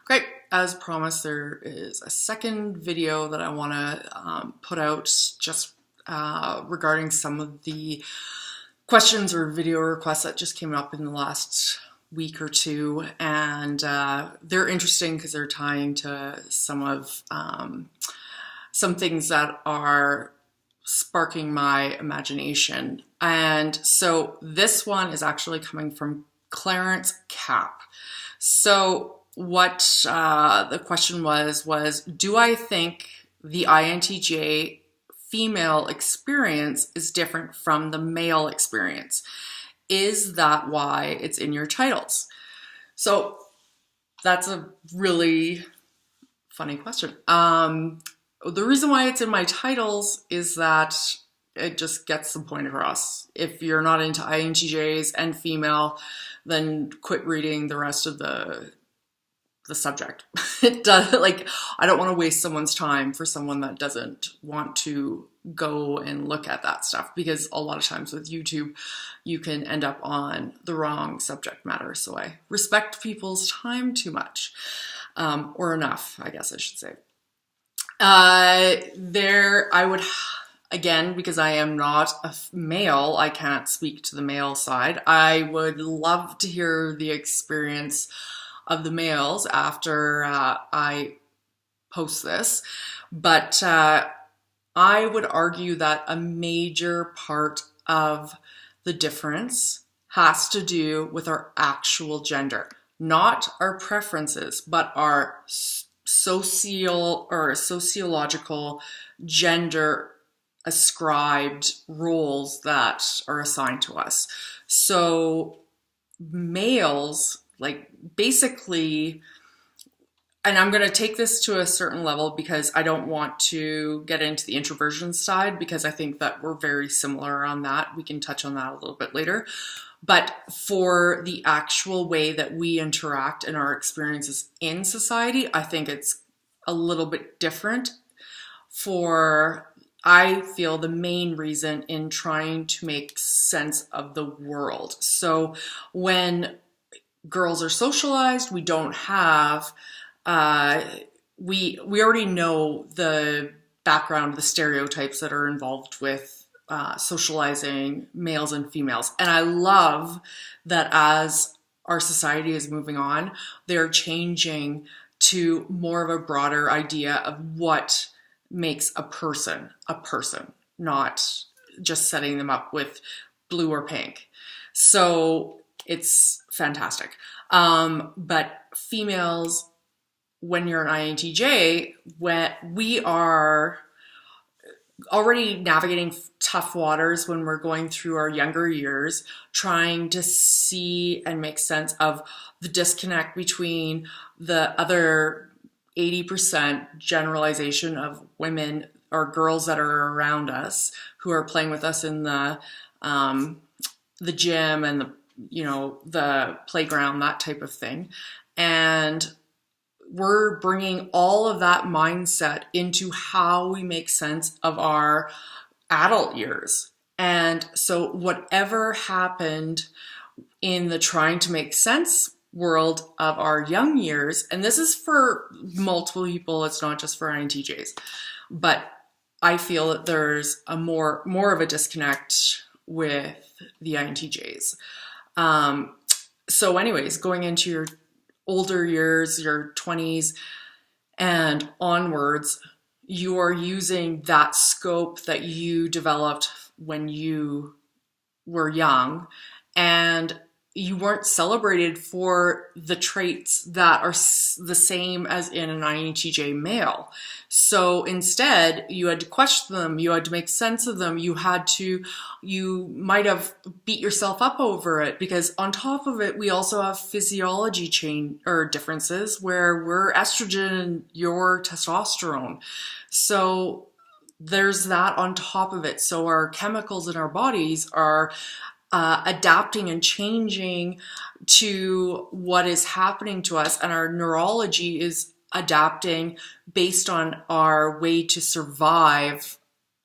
Okay, as promised, there is a second video that I want to put out just regarding some of the questions or video requests that just came up in the last week or two, and they're interesting because they're tying to some things that are sparking my imagination. And so this one is actually coming from Clarence Cap. So what the question was, do I think the INTJ female experience is different from the male experience? Is that why it's in your titles? So that's a really funny question. The reason why it's in my titles is that it just gets the point across. If you're not into INTJs and female, then quit reading the rest of the subject. It does, like, I don't want to waste someone's time for someone that doesn't want to go and look at that stuff, because a lot of times with YouTube, you can end up on the wrong subject matter. So I respect people's time too much, or enough, I guess I should say. I would, again, because I am not a male, I can't speak to the male side. I would love to hear the experience of the males after I post this, but I would argue that a major part of the difference has to do with our actual gender, not our preferences, but our sociological gender ascribed roles that are assigned to us. So males, like, basically, and I'm going to take this to a certain level because I don't want to get into the introversion side, because I think that we're very similar on that. We can touch on that a little bit later. But for the actual way that we interact and our experiences in society, I think it's a little bit different. I feel the main reason in trying to make sense of the world. So when girls are socialized, we don't have, we already know the background, the stereotypes that are involved with socializing males and females. And I love that as our society is moving on, they're changing to more of a broader idea of what makes a person, not just setting them up with blue or pink. So it's fantastic. But females, when you're an INTJ, when we are already navigating tough waters when we're going through our younger years, trying to see and make sense of the disconnect between the other 80% generalization of women or girls that are around us who are playing with us in the gym and the playground, that type of thing. And we're bringing all of that mindset into how we make sense of our adult years. And so whatever happened in the trying to make sense world of our young years, and this is for multiple people, it's not just for INTJs, but I feel that there's a more of a disconnect with the INTJs. So anyways, going into your older years, your 20s and onwards, you are using that scope that you developed when you were young, and you weren't celebrated for the traits that are the same as in an INTJ male. So instead, you had to question them, you had to make sense of them, you might have beat yourself up over it, because on top of it, we also have physiology differences where we're estrogen and you're testosterone. So there's that on top of it. So our chemicals in our bodies are adapting and changing to what is happening to us, and our neurology is adapting based on our way to survive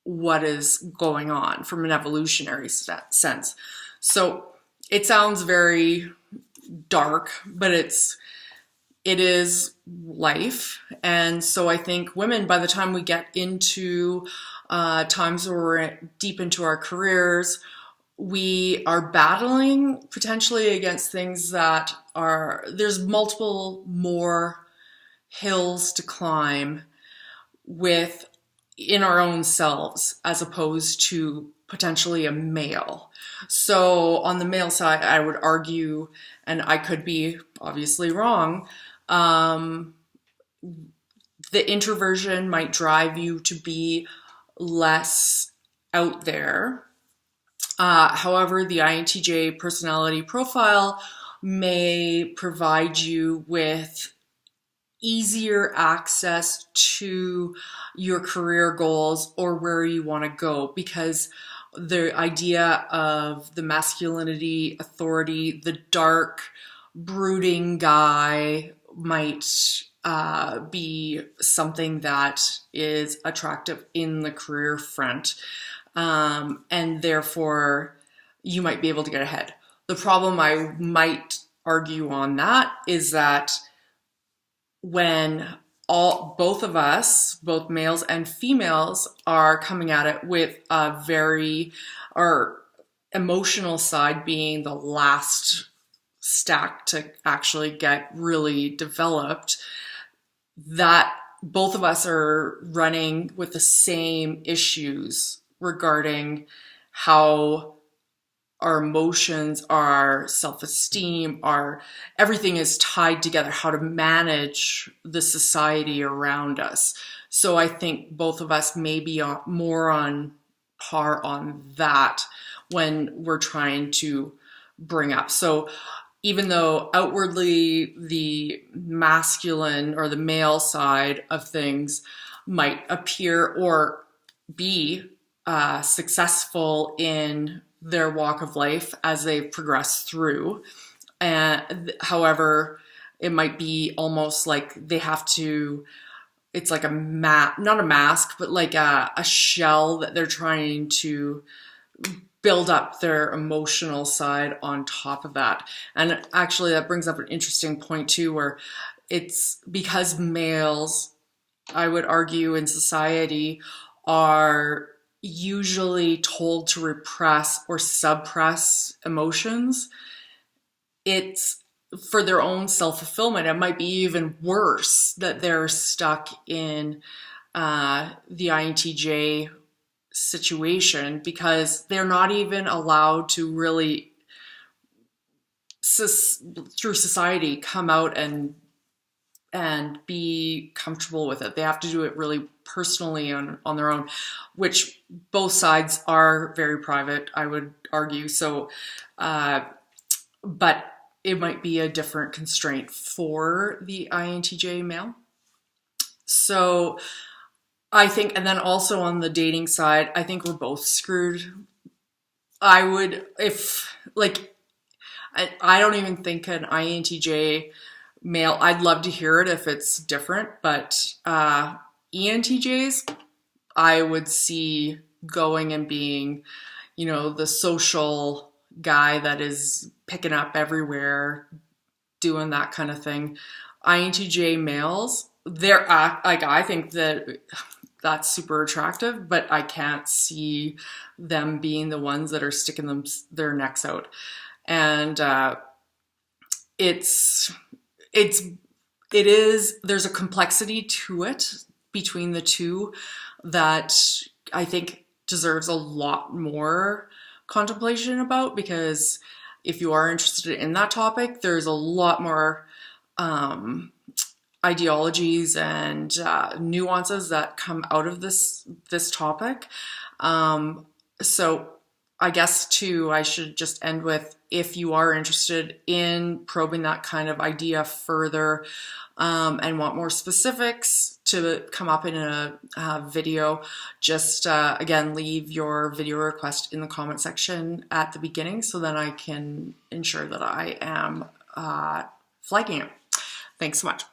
what is going on from an evolutionary sense. So it sounds very dark, but it's it is life. And so I think women, by the time we get into times where we're deep into our careers, we are battling potentially against things that are, there's multiple more hills to climb with in our own selves as opposed to potentially a male. So on the male side, I would argue, and I could be obviously wrong, the introversion might drive you to be less out there. However, the INTJ personality profile may provide you with easier access to your career goals or where you want to go, because the idea of the masculinity, authority, the dark, brooding guy might be something that is attractive in the career front. And therefore, you might be able to get ahead. The problem I might argue on that is that when both of us, both males and females, are coming at it with a very, our emotional side being the last stack to actually get really developed, that both of us are running with the same issues regarding how our emotions, our self-esteem, our everything is tied together, how to manage the society around us. So I think both of us may be more on par on that when we're trying to bring up. So even though outwardly the masculine or the male side of things might appear or be successful in their walk of life as they progress through. And however, it might be almost like they have to, it's like not a mask, but like a shell that they're trying to build up their emotional side on top of that. And actually that brings up an interesting point too, where it's because males, I would argue, in society are usually told to repress or suppress emotions. It's for their own self-fulfillment. It might be even worse that they're stuck in the INTJ situation because they're not even allowed to really, through society, come out and be comfortable with it. They have to do it really personally on their own, which both sides are very private, I would argue. So, but it might be a different constraint for the INTJ male. So I think, and then also on the dating side, I think we're both screwed. I would, if like, I don't even think an INTJ male, I'd love to hear it if it's different, but ENTJs, I would see going and being, you know, the social guy that is picking up everywhere, doing that kind of thing. INTJ males, they're like, I think that that's super attractive, but I can't see them being the ones that are sticking their necks out. And there's a complexity to it between the two that I think deserves a lot more contemplation about, because if you are interested in that topic, there's a lot more ideologies and nuances that come out of this topic. So I guess too, I should just end with, if you are interested in probing that kind of idea further and want more specifics to come up in a video, just again, leave your video request in the comment section at the beginning so then I can ensure that I am flagging it. Thanks so much.